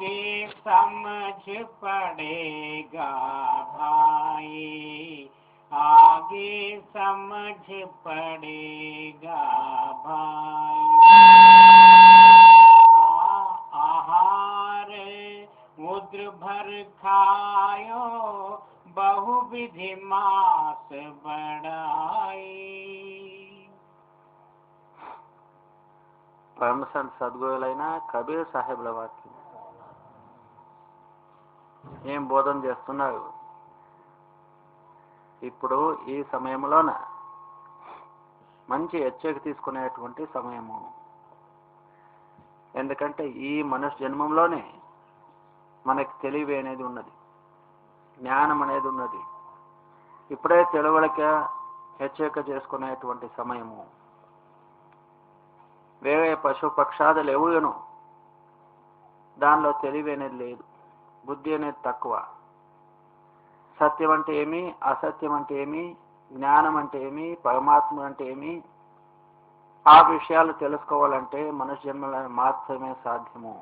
आगे समझ पड़ेगा भाई, आगे समझ पड़ेगा भाई। आहार मुद्र भर खायो, बहुविधि मास बढ़ाई। పరమసంత సద్గురులైన కబీర్ సాహెబ్ల వాక్యం ఏం బోధన చేస్తున్నారు? ఇప్పుడు ఈ సమయంలోన మంచి హెచ్చరిక తీసుకునేటువంటి సమయము. ఎందుకంటే ఈ మనుష్య జన్మంలోనే మనకి తెలివి అనేది ఉన్నది, జ్ఞానం అనేది ఉన్నది. ఇప్పుడే తెలుగులక హెచ్చరిక చేసుకునేటువంటి సమయము. వేరే పశు పక్షాదులు ఎవరును దానిలో తెలివి అనేది లేదు, బుద్ధి అనేది తక్కువ. సత్యం అంటే ఏమి, అసత్యం అంటే ఏమి, జ్ఞానం అంటే ఏమి, పరమాత్మ అంటే ఏమి, ఆ విషయాలు తెలుసుకోవాలంటే మనుష్య జన్మలో మాత్రమే సాధ్యము.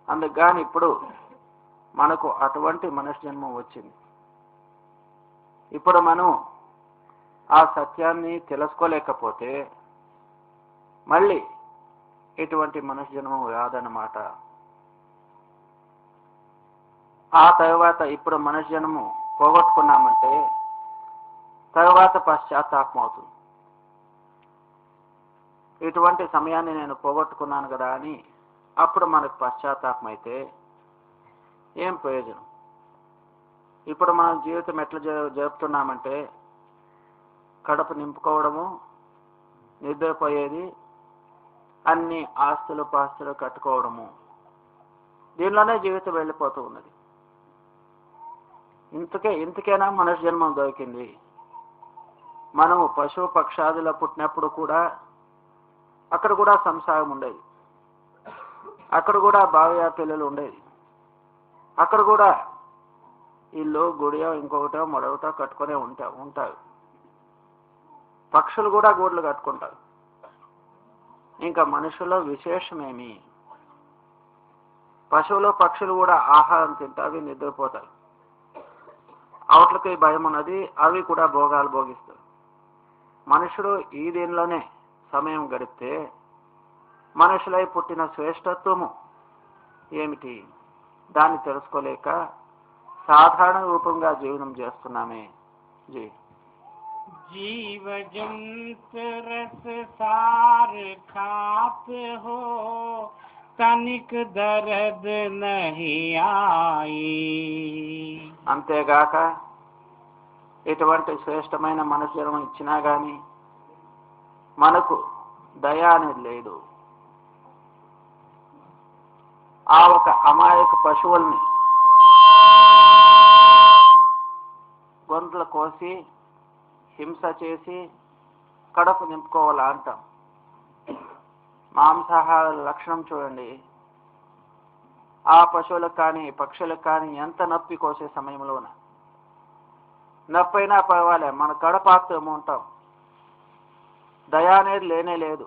అందుకని ఇప్పుడు మనకు అటువంటి మనుష్య జన్మ వచ్చింది. ఇప్పుడు మనం ఆ సత్యాన్ని తెలుసుకోలేకపోతే మళ్ళీ ఇటువంటి మనుష్య జన్మం రాదన్నమాట. ఆ తర్వాత ఇప్పుడు మనుష్య జన్మం పోగొట్టుకున్నామంటే తర్వాత పశ్చాత్తాపం అవుతుంది. ఇటువంటి సమయాన్ని నేను పోగొట్టుకున్నాను కదా అని అప్పుడు మనకు పశ్చాత్తాపం అయితే ఏం ప్రయోజనం? ఇప్పుడు మనం జీవితం ఎట్లా జరుపుతున్నామంటే కడుపు నింపుకోవడము, నిద్రపోయేది, అన్ని ఆస్తులు పాస్తులు కట్టుకోవడము, దీనిలోనే జీవితం వెళ్ళిపోతూ ఉన్నది. ఇంతకైనా మనుష్య జన్మం దొరికింది. మనము పశువు పక్షాదులో పుట్టినప్పుడు కూడా అక్కడ కూడా సంసారం ఉండేది, అక్కడ కూడా భార్య పిల్లలు ఉండేది, అక్కడ కూడా ఇల్లు గుడియో ఇంకొకటో మరొకటో కట్టుకునే ఉంటారు. పక్షులు కూడా గూడ్లు కట్టుకుంటారు. ఇంకా మనుషుల్లో విశేషమేమి? పశువులు పక్షులు కూడా ఆహారం తింటావి, నిద్రపోతాయి. అవట్లకి భయం ఉన్నది, అవి కూడా భోగాలు భోగిస్తాయి. మనుషుడు ఈ దీనిలోనే సమయం గడిపితే మనుషులై పుట్టిన శ్రేష్టత్వము ఏమిటి దాన్ని తెలుసుకోలేక సాధారణ రూపంగా జీవనం చేస్తున్నామే. जीव जंत रस सार खात हो, तनिक दर्द नहीं आई। అంతేగాక ఇటువంటి శ్రేష్టమైన మనుష్య జన్మ ఇచ్చినా గాని మనకు దయ అనేది లేదు. ఆ ఒక అమాయక పశువుల్ని గొంతులు కోసి హింస చేసి కడుపు నింపుకోవాలా అంటాం. మాంసాహార లక్షణం చూడండి. ఆ పశువులకు కానీ పక్షులకు కానీ ఎంత నొప్పి కోసే సమయంలోన నొప్పి అయినా పర్వాలే, మన కడపాత్రము ఉంటాం. దయ అనేది లేనే లేదు.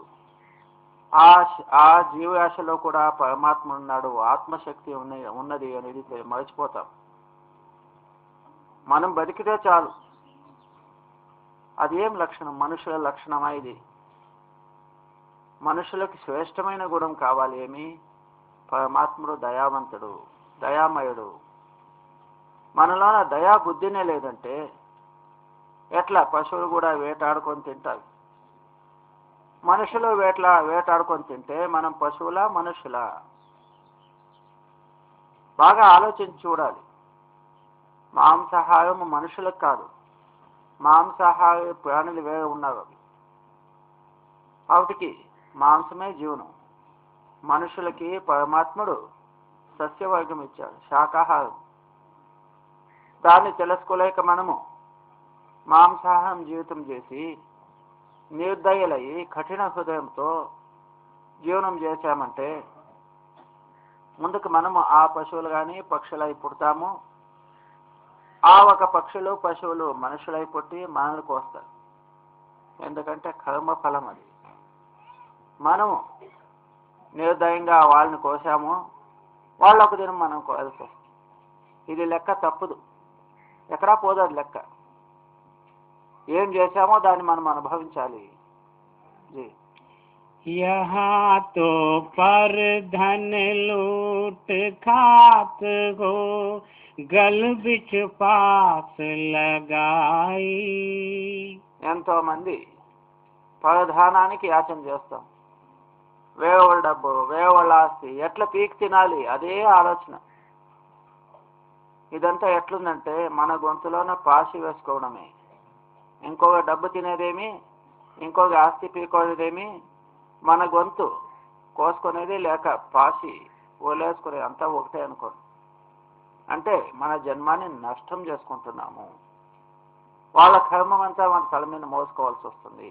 ఆ జీవాశలో కూడా పరమాత్మ ఉన్నాడు, ఆత్మశక్తి ఉన్నది అనేది మర్చిపోతాం. మనం బతికితే చాలు. అదేం లక్షణం? మనుషుల లక్షణమా ఇది? మనుషులకి శ్రేష్టమైన గుణం కావాలి. ఏమి? పరమాత్ముడు దయావంతుడు, దయామయుడు. మనలోన దయా బుద్ధినే లేదంటే ఎట్లా? పశువులు కూడా వేటాడుకొని తింటాయి. మనుషులు వేటాడుకొని తింటే మనం పశువులా మనుషులా? బాగా ఆలోచించి చూడాలి. మాంసాహారం మనుషులకు కాదు, మాంసాహార ప్రాణులు వేరే ఉన్నారు. వాటికి మాంసమే జీవనం. మనుషులకి పరమాత్ముడు సస్యవర్గం ఇచ్చాడు, శాకాహారం. దాన్ని తెలుసుకోలేక మనము మాంసాహారం జీవితం చేసి నిర్దయలయ్యి కఠిన హృదయంతో జీవనం చేశామంటే ముందుకు మనము ఆ పశువులు కానీ పక్షులై పుడతాము. ఆ ఒక పక్షులు పశువులు మనుషులై పుట్టి మనల్ని కోస్తారు. ఎందుకంటే కర్మ ఫలం అది. మనము నిర్దయంగా వాళ్ళని కోసాము, వాళ్ళు ఒక దినం మనం కోయాల్సి వస్తుంది. ఇది లెక్క తప్పదు, ఎక్కడా పోదు అది లెక్క. ఏం చేశామో దాన్ని మనం అనుభవించాలి. यहाँ तो पर धन लूट खात हो, गल बिच पास लगाई. ఎంతో మంది పరధానానికి యాచన చేస్తాం. వేవల డబ్బు, వేవల ఆస్తి, ఎట్లా పీక్ తినాలి అదే ఆలోచన. ఇదంతా ఎట్లుందంటే మన గొంతులోనే పాసి వేసుకోవడమే. ఇంకొక డబ్బు తినేదేమి, ఇంకొక ఆస్తి పీకోనేదేమి, మన గొంతు కోసుకునేది లేక పాసి ఓలేసుకునేది అంతా ఒకటే అనుకోండి. అంటే మన జన్మాన్ని నష్టం చేసుకుంటున్నాము. వాళ్ళ కర్మం అంతా మన తల మీద మోసుకోవాల్సి వస్తుంది.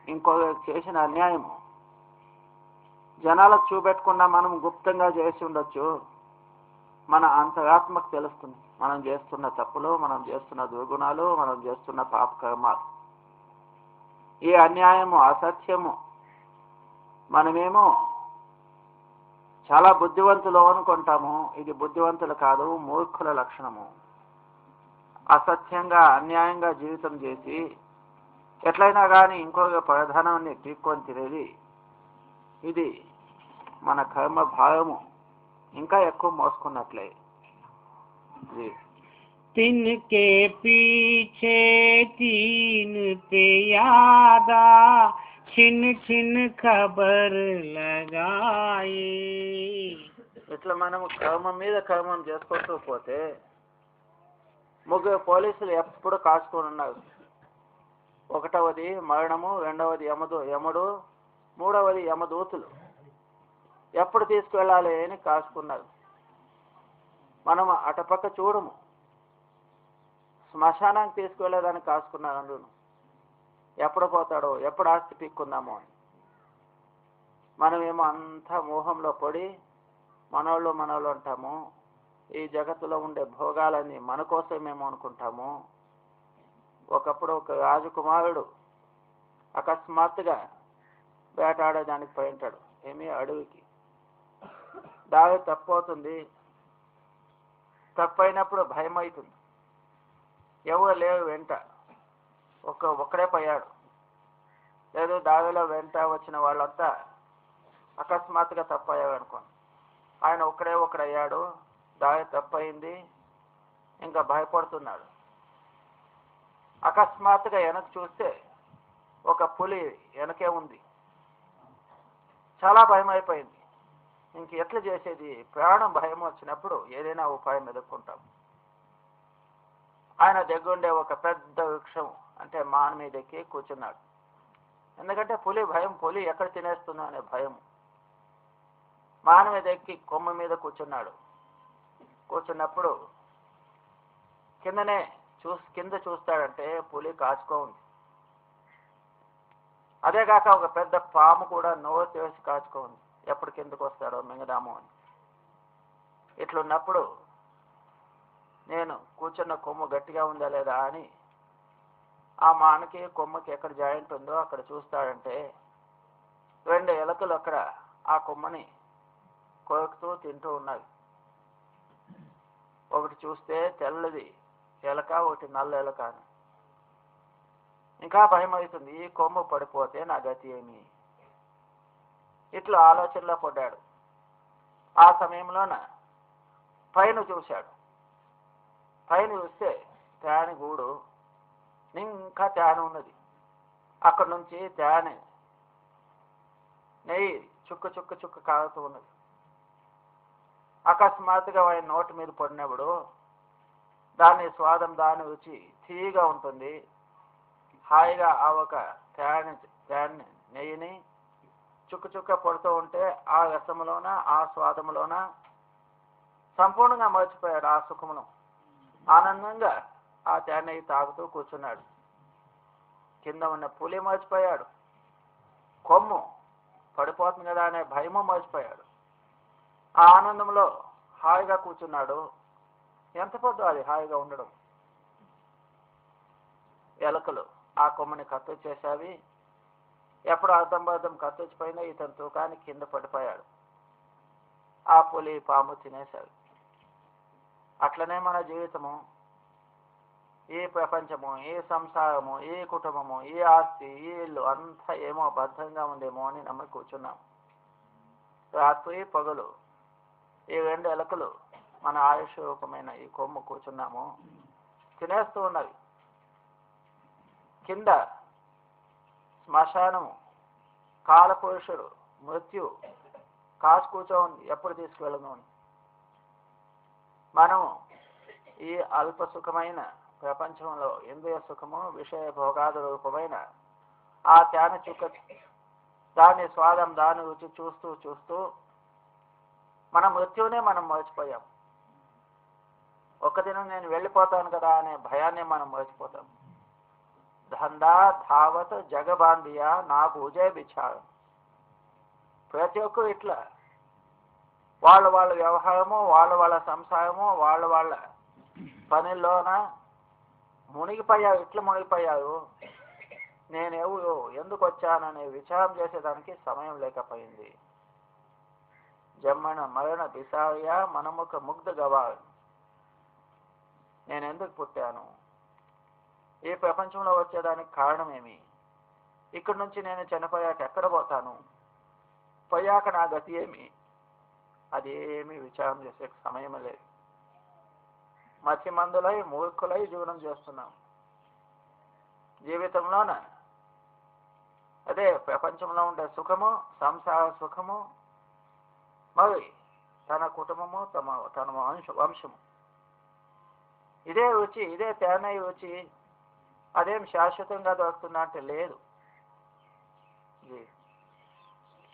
ఇంకొక చేసిన అన్యాయము జనాలకు చూపెట్టకుండా మనం గుప్తంగా చేసి ఉండొచ్చు. మన అంతరాత్మకు తెలుస్తుంది మనం చేస్తున్న తప్పులు, మనం చేస్తున్న దుర్గుణాలు, మనం చేస్తున్న పాప కర్మాలు. ఈ అన్యాయము, అసత్యము మనమేమో చాలా బుద్ధివంతులు అనుకుంటాము. ఇది బుద్ధివంతులు కాదు, మూర్ఖుల లక్షణము. అసత్యంగా, అన్యాయంగా జీవితం చేసి ఎట్లయినా కానీ ఇంకొక ప్రధానాన్ని పీక్కొని తినేది, ఇది మన కర్మ భాగము ఇంకా ఎక్కువ మోసుకున్నట్లే. तिनके पीछे तीन पे यादा, छिन छिन खबर लगाए. ఇట్లా మనం కర్మం మీద కర్మం చేసుకుంటూ పోతే ముగ్గురు పోలీసులు ఎప్పుడు కాచుకొని ఉన్నారు. ఒకటవది మరణము, రెండవది యముడు, మూడవది యమదూతులు. ఎప్పుడు తీసుకువెళ్ళాలి అని కాచుకున్నారు. మనం అటుపక్క చూడము, శ్మశానానికి తీసుకువెళ్ళేదానికి కాసుకున్నారు. అందులో ఎప్పుడు పోతాడో, ఎప్పుడు ఆస్తి పీక్కుందామో అని. మనమేమో అంతా మోహంలో పడి మనోళ్ళు అంటాము. ఈ జగత్తులో ఉండే భోగాలన్నీ మన కోసమేమో అనుకుంటాము. ఒకప్పుడు ఒక రాజకుమారుడు అకస్మాత్తుగా వేటాడేదానికి పోయి ఉంటాడు. ఏమీ అడవికి దారి తప్పవుతుంది. తప్పైనప్పుడు భయం అవుతుంది. ఎవరు లేరు వెంట, ఒక్కడే పోయాడు. లేదు దారిలో వెంట వచ్చిన వాళ్ళంతా అకస్మాత్తుగా తప్పయ్యాడు అనుకోండి. ఆయన ఒక్కడయ్యాడు. దారి తప్పయింది, ఇంకా భయపడుతున్నాడు. అకస్మాత్తుగా వెనక్కి చూస్తే ఒక పులి వెనకే ఉంది. చాలా భయం అయిపోయింది. ఇంక ఎట్లా చేసేది? ప్రాణం భయం వచ్చినప్పుడు ఏదైనా ఉపాయం ఎదుర్కొంటాం. ఆయన దగ్గరుండే ఒక పెద్ద వృక్షం అంటే మాన మీద ఎక్కి కూర్చున్నాడు. ఎందుకంటే పులి ఎక్కడ తినేస్తుందో అనే భయం. మాన మీద ఎక్కి కొమ్మ మీద కూర్చున్నాడు. కూర్చున్నప్పుడు కింద చూస్తాడంటే పులి కాచుకో ఉంది. అదే కాక ఒక పెద్ద పాము కూడా నోరు తెరిచి కాచుకో ఉంది. ఎప్పుడు కిందకు వస్తాడో మింగదాము అని. ఇట్లున్నప్పుడు నేను కూర్చున్న కొమ్ము గట్టిగా ఉందా లేదా అని ఆ మానకి కొమ్మకి ఎక్కడ జాయింట్ ఉందో అక్కడ చూస్తాడంటే 2 ఎలుకలు అక్కడ ఆ కొమ్మని కొరుకుతూ తింటూ ఉన్నవి. ఒకటి చూస్తే తెల్లది ఎలక, ఒకటి నల్ల ఎలక అని. ఇంకా భయం అవుతుంది. ఈ కొమ్ము పడిపోతే నా గతి ఏమి? ఇట్లా ఆలోచనలో పడ్డాడు. ఆ సమయంలోన పైన చూశాడు. పైన చూస్తే తేనె గూడు, ఇంకా తేనె ఉన్నది. అక్కడ నుంచి తేనె నెయ్యి చుక్క కాగుతూ ఉన్నది. అకస్మాత్తుగా ఆయన నోటి మీద పడినప్పుడు దాని స్వాదం, దాని రుచి తీయగా ఉంటుంది. హాయిగా ఆ ఒక తేనె నెయ్యిని చుక్క పడుతూ ఉంటే ఆ రసములోన, ఆ స్వాదములోన సంపూర్ణంగా మర్చిపోయాడు ఆ సుఖమును. ఆనందంగా ఆ తేనె నెయ్యి తాగుతూ కూర్చున్నాడు. కింద ఉన్న పులి మర్చిపోయాడు. కొమ్ము పడిపోతుంది కదా అనే భయము మర్చిపోయాడు. ఆ ఆనందంలో హాయిగా కూర్చున్నాడు. ఎంత పొద్దు అది హాయిగా ఉండడం. ఎలుకలు ఆ కొమ్మని కత్తిచ్చేసావి. ఎప్పుడు అర్థం కత్తిచ్చిపోయినా ఇతని తూకానికి కింద పడిపోయాడు. ఆ పులి పాము తినేశారు. అట్లనే మన జీవితము, ఈ ప్రపంచము, ఈ సంసారము, ఈ కుటుంబము, ఈ ఆస్తి, ఈ ఇల్లు అంతా ఏమో భద్రంగా ఉందేమో అని నమ్మి కూర్చున్నాం. రాత్రి పగలు ఈ 2 ఎలకలు మన ఆయుష్ రూపమైన ఈ కొమ్ము కూర్చున్నాము, తినేస్తూ ఉన్నవి. కింద శ్మశానము, కాలపురుషుడు, మృత్యు కాసు కూర్చోంది, ఎప్పుడు తీసుకువెళ్ళను అని. మనము ఈ అల్ప సుఖమైన ప్రపంచంలో ఇంద్రియ సుఖము, విషయ భోగాద రూపమైన ఆ త్యాన చుక్క, దాని స్వాదం, దాని రుచి చూస్తూ చూస్తూ మన మృత్యువునే మనం మర్చిపోయాం. ఒక దినం నేను వెళ్ళిపోతాను కదా అనే భయాన్ని మనం మర్చిపోతాం. ధందా ధావత్ జగబాంధియా నా భుజే బిచారం. ప్రతి ఒక్కరు ఇట్లా వాళ్ళ వ్యవహారము, వాళ్ళ సంసారము, వాళ్ళ పనుల్లోన మునిగిపోయారు. ఇట్లా మునిగిపోయారు. నేనెవరు, ఎందుకు వచ్చాననే విచారం చేసేదానికి సమయం లేకపోయింది. జమ్మన మరణ బిసారియ మనముఖ ముగ్ధ గవారు. నేను ఎందుకు పుట్టాను, ఈ ప్రపంచంలో వచ్చేదానికి కారణమేమి, ఇక్కడి నుంచి నేను చనిపోయాక ఎక్కడ పోతాను, పోయాక నా గతి ఏమి, అదేమి విచారం చేసే సమయం లేదు. మతి మందులై మూర్ఖులై జీవనం చేస్తున్నాం. జీవితంలోన అదే ప్రపంచంలో ఉండే సుఖము, సంసార సుఖము, మరి తన కుటుంబము, తన వంశము, ఇదే రుచి, ఇదే తేనె రుచి. అదేం శాశ్వతంగా దొరుకుతుందా అంటే లేదు.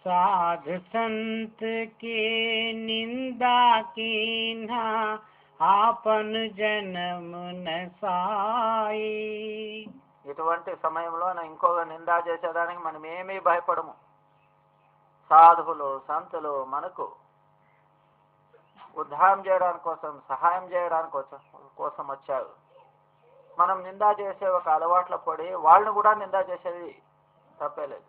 साध संत के निंदा कीन्हा आपन जन्म नसाई. ఇటువంటి సమయంలో ఇంకొక నిందా చేసేదానికి మనం ఏమీ భయపడము. సాధువులు, సంతులు మనకు ఉద్ధారం చేయడానికి కోసం, సహాయం చేయడానికి కోసం వచ్చారు. మనం నిందా చేసే ఒక అలవాట్ల పడి వాళ్ళని కూడా నిందా చేసేది తప్పేలేదు.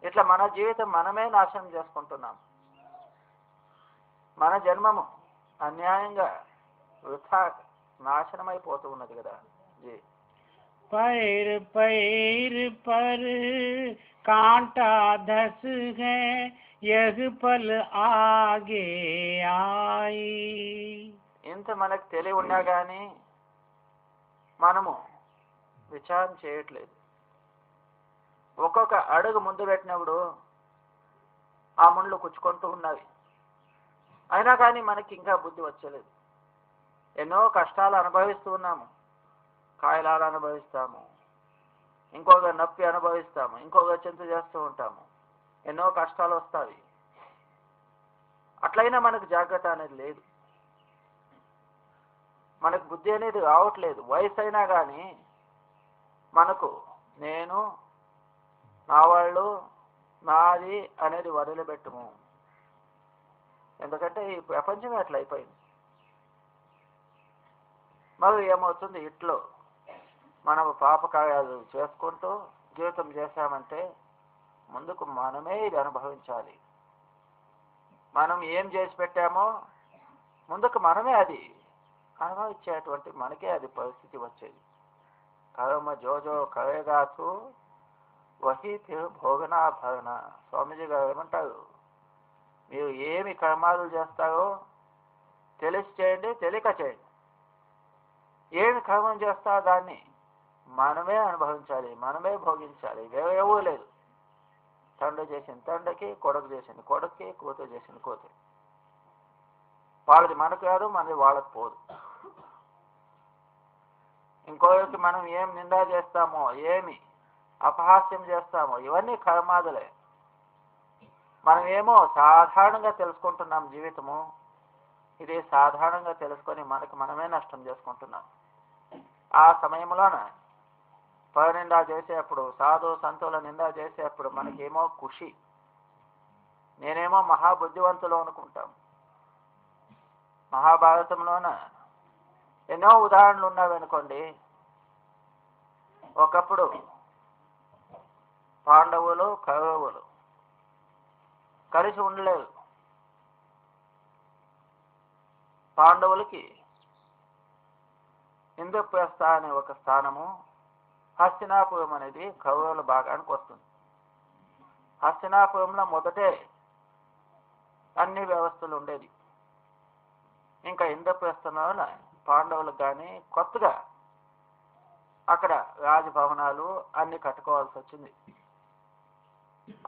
ఇట్లా మన జీవితం మనమే నాశనం చేసుకుంటున్నాం. మన జన్మము అన్యాయంగా వృథా నాశనమైపోతూ ఉన్నది కదా. पैर पैर पर कांटा धस है, यह पल आगे आई. ఇంత మనకు తెలివి ఉన్నా కానీ మనము విచారం చేయట్లేదు. ఒక్కొక్క అడుగు ముందు పెట్టినప్పుడు ఆ ముళ్ళు కుచ్చుకుంటూ ఉన్నవి. అయినా కానీ మనకి ఇంకా బుద్ధి వచ్చలేదు. ఎన్నో కష్టాలు అనుభవిస్తూ ఉన్నాము. కాయలాలు అనుభవిస్తాము, ఇంకొక నొప్పి అనుభవిస్తాము, ఇంకొక చింత చేస్తూ ఉంటాము. ఎన్నో కష్టాలు వస్తాయి. అట్లయినా మనకు జాగ్రత్త అనేది లేదు. మనకు బుద్ధి అనేది రావట్లేదు. వయసు అయినా కానీ మనకు నేను, నా వాళ్ళు, నాది అనేది వదిలిపెట్టము. ఎందుకంటే ఈ ప్రపంచమే అట్లా అయిపోయింది. మరి ఏమవుతుంది, ఇట్లో మనం పాపకార్యాలు చేసుకుంటూ జీవితం చేశామంటే ముందుకు మనమే ఇది అనుభవించాలి. మనం ఏం చేసి పెట్టామో ముందుకు మనమే అది అనుభవించేటువంటి మనకే అది పరిస్థితి వచ్చేది. కర్మ జోజో కరేగాతు వహీ భోగనాభరణ. స్వామీజీ గారు ఏమంటారు, మీరు ఏమి కర్మాలు చేస్తారో తెలిసి చేయండి, తెలియక చేయండి. ఏమి కర్మం చేస్తారో దాన్ని మనమే అనుభవించాలి, మనమే భోగించాలి. వేరే ఎవరు లేదు. తండ్రి చేసిన తండ్రికి, కొడుకు చేసింది కొడుక్కి, కూతురు చేసింది కూతురు. వాళ్ళది మనకు కాదు, మనది వాళ్ళకు పోదు. ఇంకొకరికి మనం ఏం నిందా చేస్తామో, ఏమి అపహాస్యం చేస్తామో ఇవన్నీ కర్మాదులే. మనం ఏమో సాధారణంగా తెలుసుకుంటున్నాం జీవితము. ఇది సాధారణంగా తెలుసుకొని మనకి మనమే నష్టం చేసుకుంటున్నాం. ఆ సమయంలోన పరనిందా చేసేప్పుడు, సాధు సంతుల నిందా చేసేప్పుడు మనకేమో ఖుషి, నేనేమో మహాబుద్ధివంతులు అనుకుంటాం. మహాభారతంలోన ఎన్నో ఉదాహరణలు ఉన్నావనుకోండి. ఒకప్పుడు పాండవులు, కౌరవులు కలిసి ఉండలేదు. పాండవులకి ఇంద్రప్రస్థ అనే ఒక స్థానము, హస్తినాపురం అనేది కౌరవుల భాగానికి వస్తుంది. హస్తినాపురంలో మొదటే అన్ని వ్యవస్థలు ఉండేది. ఇంకా ఇంద్రప్రస్థంలో పాండవులకు కానీ కొత్తగా అక్కడ రాజభవనాలు అన్ని కట్టుకోవాల్సి వచ్చింది.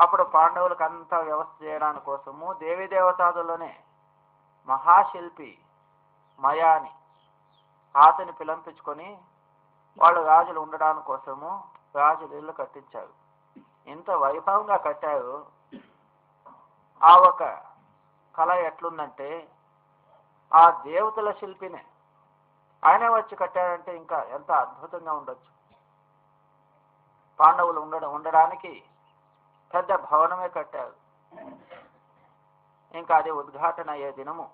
అప్పుడు పాండవులకు అంతా వ్యవస్థ చేయడానికి కోసము దేవీ దేవతాదుల్లోనే మహాశిల్పి మయాని ఆతని పిలంపించుకొని వాళ్ళు రాజులు ఉండడానికి కోసము రాజులు ఇల్లు కట్టించారు. ఇంత వైభవంగా కట్టారు. ఆ ఒక కళ ఎట్లుందంటే ఆ దేవతల శిల్పినే ఆయనే వచ్చి కట్టాడంటే ఇంకా ఎంత అద్భుతంగా ఉండొచ్చు. పాండవులు ఉండడానికి పెద్ద భవనమే కట్టారు. ఇంకా అది ఉద్ఘాటన అయ్యే దినము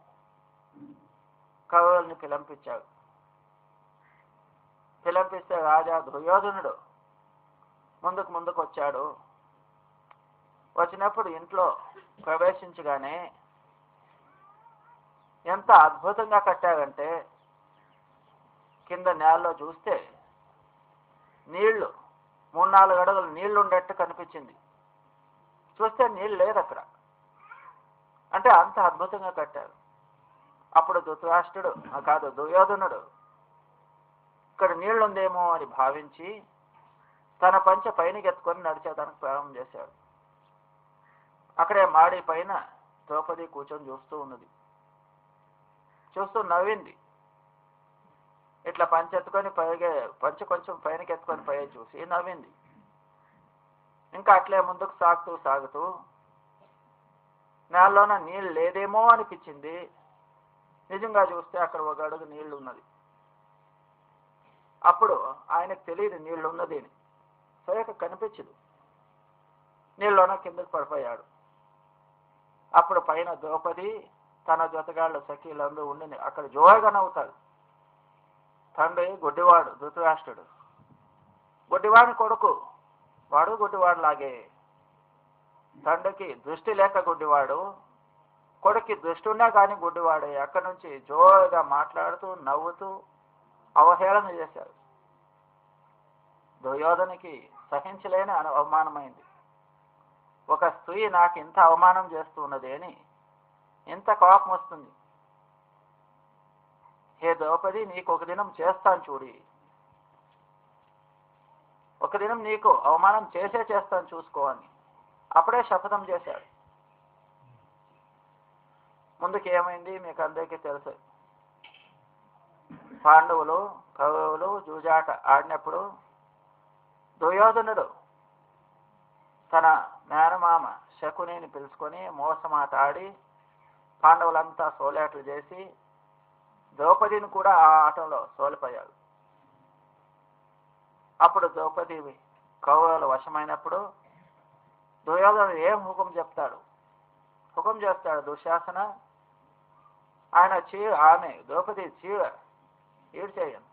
కౌరవుల్ని పిలంపించారు. పిలంపిస్తే రాజా దుర్యోధనుడు ముందుకు వచ్చాడు. వచ్చినప్పుడు ఇంట్లో ప్రవేశించగానే ఎంత అద్భుతంగా కట్టారంటే కింద నేలలో చూస్తే నీళ్లు 3-4 అడుగులు నీళ్లు ఉండేట్టు కనిపించింది. చూస్తే నీళ్ళు లేదు అక్కడ. అంటే అంత అద్భుతంగా కట్టారు. అప్పుడు దుర్యోధనుడు ఇక్కడ నీళ్లుందేమో అని భావించి తన పంచ పైనకి ఎత్తుకొని నడిచేదానికి ప్రారంభం చేశాడు. అక్కడే మాడి పైన ద్రౌపది కూర్చొని చూస్తూ ఉన్నది. చూస్తూ నవ్వింది. ఇట్లా పంచ కొంచెం పైనకి ఎత్తుకొని పై చూసి నవ్వింది. ఇంకా అట్లే ముందుకు సాగుతూ నేలలోన నీళ్ళు లేదేమో అనిపించింది. నిజంగా చూస్తే అక్కడ 1 అడుగు నీళ్లు ఉన్నది. అప్పుడు ఆయనకు తెలియదు నీళ్లు ఉన్నది అని. సరిగ్గా కనిపించదు. నీళ్ళలోన కిందకు పడిపోయాడు. అప్పుడు పైన ద్రౌపది తన జతగాళ్ళు సఖీలందరూ ఉండి అక్కడ జోరుగా నవ్వుతాడు. తండ్రి గుడ్డివాడు ధృతరాష్ట్రుడు, గుడ్డివాడిని కొడుకు, వాడు గుడ్డివాడు లాగే. తండ్రికి దృష్టి లేక గుడ్డివాడు, కొడుక్కి దృష్టి ఉన్నా కానీ గుడ్డివాడే. అక్కడి నుంచి జోరుగా మాట్లాడుతూ నవ్వుతూ అవహేళన చేశారు. దుర్యోధనికి సహించలేని అవమానమైంది. ఒక స్త్రీ నాకు ఇంత అవమానం చేస్తూ ఉన్నది అని ఇంత కోపం వస్తుంది. హే ద్రౌపది, నీకు ఒక దినం చేస్తాను చూడి, ఒక దినం నీకు అవమానం చేస్తాను చూసుకోవాలి. అప్పుడే శపథం చేశాడు. ముందుకు ఏమైంది మీకు అందరికీ తెలుసు. పాండవులు కౌరవులు జూజాట ఆడినప్పుడు దుర్యోధనుడు తన మేనమామ శకునిని పిలుచుకొని మోసమాట ఆడి పాండవులంతా సోలేట్లు చేసి ద్రౌపదిని కూడా ఆ ఆటంలో సోలిపోయాడు. అప్పుడు ద్రౌపది కౌరవుల వశమైనప్పుడు దుర్యోధనుడు ఏం హుకుం చేస్తాడు దుశ్శాసన, ఆయన ఆమె ద్రౌపది చీర ఈడ్చేయను.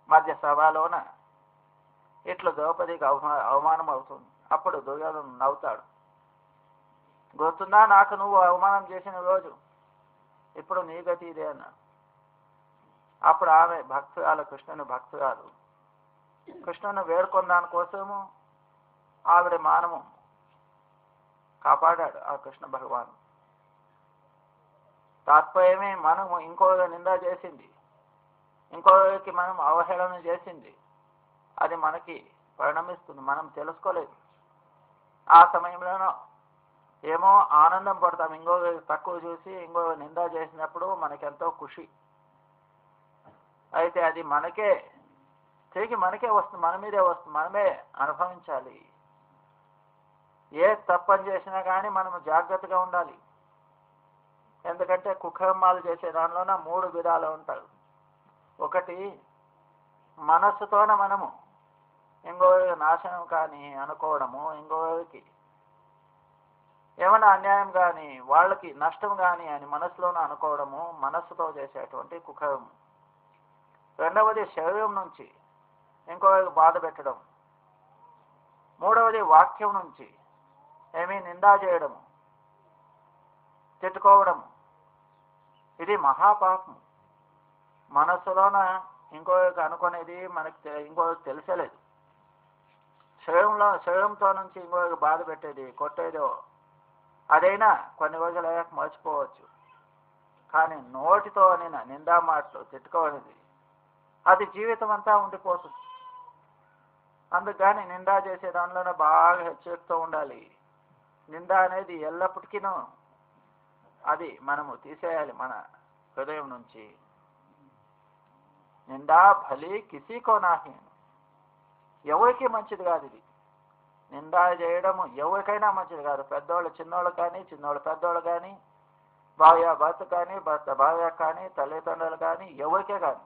మధ్య సభలోన ఇట్లా ద్రౌపదికి అవమానం అవుతుంది. అప్పుడు దుర్యోధనుడు నవ్వుతాడు. గుర్తుందా నాకు నువ్వు అవమానం చేసిన రోజు, ఇప్పుడు నీ గతి ఇదే అన్నాడు. అప్పుడు ఆమె భక్తురాలు కృష్ణుని వేడుకొనడాని కోసము ఆవిడ మానము కాపాడాడు ఆ కృష్ణ భగవాను. తాత్పర్యమే మనము ఇంకోగా నింద చేసింది, ఇంకోకి మనం అవహేళన చేసింది, అది మనకి పరిణమిస్తుంది. మనం తెలుసుకోలేదు. ఆ సమయంలోనూ ఏమో ఆనందం పడతాం. ఇంకో తక్కువ చూసి ఇంకో నింద చేసినప్పుడు మనకెంతో ఖుషి. అయితే అది తిరిగి మనకే వస్తుంది, మన మీదే వస్తుంది, మనమే అనుభవించాలి. ఏ తప్పని చేసినా కానీ మనం జాగ్రత్తగా ఉండాలి. ఎందుకంటే కుకర్మాలు చేసే దానిలోన 3 విధాలు ఉంటాయి. ఒకటి, మనస్సుతోన మనము ఇంకో నాశనం కానీ అనుకోవడము, ఇంకోకి ఏమైనా అన్యాయం కానీ వాళ్ళకి నష్టం కానీ అని మనసులోనే అనుకోవడము మనస్సుతో చేసేటువంటి కుకర్మ. రెండవది శరీరం నుంచి ఇంకో బాధ పెట్టడం. మూడవది వాక్యం నుంచి నిందా చేయడము, తిట్టుకోవడము. ఇది మహాపాపం. మనస్సులోన ఇంకొక అనుకునేది మనకి ఇంకొక తెలిసలేదు. శరీరంతో నుంచి ఇంకొక బాధ పెట్టేది, కొట్టేదో అదైనా కొన్ని రోజులు అయ్యాక మర్చిపోవచ్చు. కానీ నోటితో నిందా మాటలు తిట్టుకోవనేది అది జీవితం అంతా ఉండిపోతుంది. అందుకని నిందా చేసే దానిలోనే బాగా హెచ్చరికతో ఉండాలి. నింద అనేది ఎల్లప్పటికీనూ అది మనము తీసేయాలి మన హృదయం నుంచి. నిందా భలే కిసీకో నాహి, ఎవరికి మంచిది కాదు ఇది. నిందా చేయడము ఎవరికైనా మంచిది కాదు. పెద్దోళ్ళు చిన్నోళ్ళు కానీ, చిన్నోళ్ళు పెద్దోళ్ళు కానీ, భార్య భర్త కానీ, భర్త భార్య కానీ, తల్లిదండ్రులు కానీ, ఎవరికే కానీ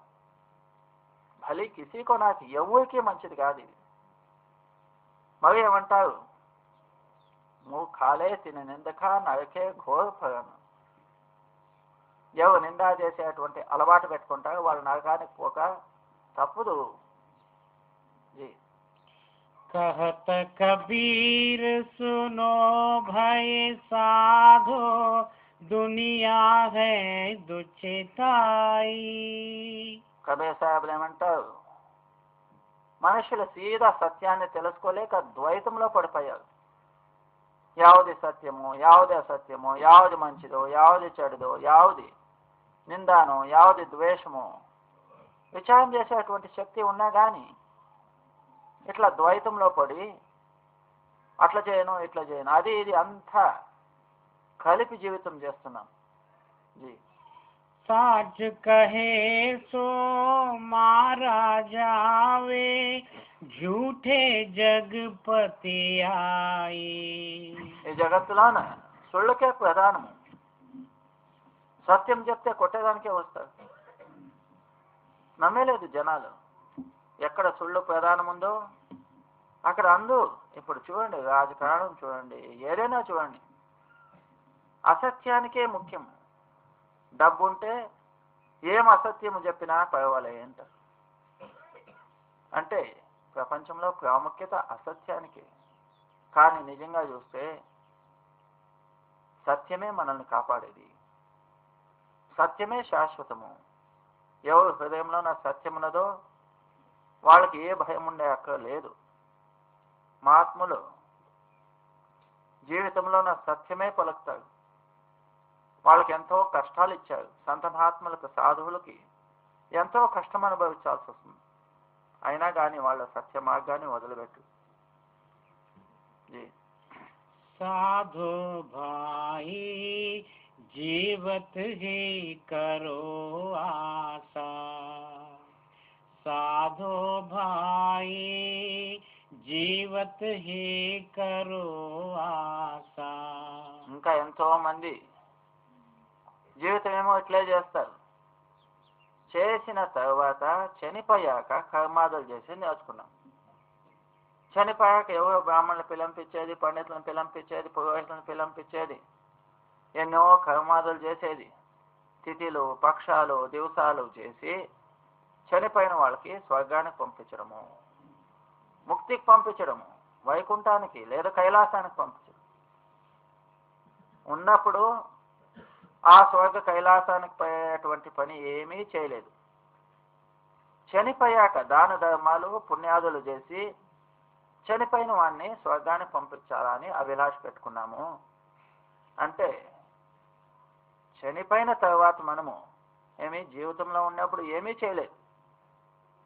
భలే కిసీకో నాహి, ఎవరికి మంచిది కాదు ఇది. మరి ఏమంటారు, ముఖ్ ఖాలే తిన నిందక నరకే ఘోర ఫలం. ఎవరు నిందా చేసేటువంటి అలవాటు పెట్టుకుంటారు వాళ్ళు నరకానికి పోక తప్పదు. कहत कबीर सुनो भय साधो, दुनिया है दुचिताई. కబీర్ సాహెబ్లు ఏమంటారు, మనుషులు సీదా సత్యాన్ని తెలుసుకోలేక ద్వైతంలో పడిపోయారు. యావది సత్యము, యావది అసత్యము, యావది మంచిదో, యావది చెడుదో, యావది నిందానో, యావది ద్వేషము విచారం చేసేటువంటి శక్తి ఉన్నా కానీ ఇట్లా ద్వైతంలో పడి అట్లా చేయను ఇట్లా చేయను అది ఇది అంతా కలిపి జీవితం చేస్తున్నాం. साज कहे सो मारा जावे, झूठे जगपति आई. ఈ జగత్తులోన సుళ్ళకే ప్రధానము. సత్యం చెప్తే కొట్టేదానికే వస్తారు. నమ్మేలేదు జనాలు. ఎక్కడ సుళ్ళు ప్రధానం ఉందో అక్కడ అందు. ఇప్పుడు చూడండి, రాజకారణం చూడండి, ఏదైనా చూడండి, అసత్యానికే ముఖ్యం. డబ్బు ఉంటే ఏం అసత్యము చెప్పినా పర్వాలే అంటారు. అంటే ప్రపంచంలో ప్రాముఖ్యత అసత్యానికి. కానీ నిజంగా చూస్తే సత్యమే మనల్ని కాపాడేది. సత్యమే శాశ్వతము. ఎవరు హృదయంలో నా సత్యం ఉన్నదో వాళ్ళకి ఏ భయం ఉండే అక్కడ లేదు. మహాత్ములు జీవితంలో నా సత్యమే పలుకుతాడు. వాళ్ళకి ఎంతో కష్టాలు ఇచ్చారు. సంత మహాత్ములకు, సాధువులకి ఎంతో కష్టం అనుభవించాల్సి వస్తుంది. అయినా కానీ వాళ్ళ సత్య మార్గాన్ని వదిలిపెట్టు. साधो भाई जीवत ही करो आशा, साधो भाई జీవత్ హీ కరో ఆశా. ఇంకా ఎంతో మంది జీవితం ఏమో ఇట్లే చేస్తారు. చేసిన తర్వాత చనిపోయాక కర్మాదులు చేసి నేర్చుకున్నాం. చనిపోయాక ఎవరో బ్రాహ్మణులు పిలంపించేది, పండితులను పిలంపించేది, పురోహితులను పిలంపించేది, ఎన్నో కర్మాదులు చేసేది, తిథిలు, పక్షాలు, దివసాలు చేసి చనిపోయిన వాళ్ళకి స్వర్గానికి పంపించడము, ముక్తికి పంపించడము, వైకుంఠానికి లేదా కైలాసానికి పంపించడం. ఉన్నప్పుడు ఆ స్వర్గ కైలాసానికి పోయేటువంటి పని ఏమీ చేయలేదు. చనిపోయాక దాన ధర్మాలు పుణ్యాదులు చేసి చనిపోయిన వాడిని స్వర్గానికి పంపించాలని అభిలాష పెట్టుకున్నాము. అంటే చనిపోయిన తర్వాత మనము ఏమీ జీవితంలో ఉన్నప్పుడు ఏమీ చేయలేదు.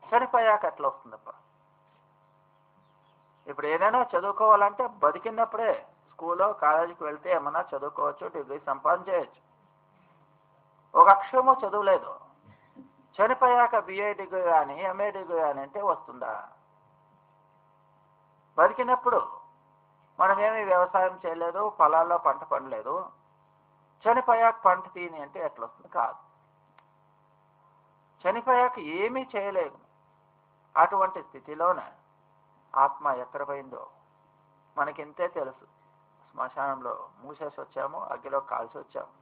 చనిపోయాక ఎట్లా వస్తుందప్ప? ఇప్పుడు ఏదైనా చదువుకోవాలంటే బతికినప్పుడే స్కూల్లో కాలేజీకి వెళ్తే ఏమన్నా చదువుకోవచ్చు, డిగ్రీ సంపాదించవచ్చు. ఒక అక్షరము చదువులేదు, చనిపోయాక బిఏ డిగ్రీ కానీ ఎంఏ డిగ్రీ కానీ అంటే వస్తుందా? బతికినప్పుడు మనం ఏమీ వ్యవసాయం చేయలేదు, పొలాల్లో పంట పండలేదు, చనిపోయాక పంట తీని అంటే ఎట్లా వస్తుంది? కాదు. చనిపోయాక ఏమీ చేయలేదు. అటువంటి స్థితిలోనే ఆత్మ ఎక్కడ పోయిందో మనకింతే తెలుసు. శ్మశానంలో మూసేసి వచ్చాము, అగ్గిలో కాల్చి వచ్చాము.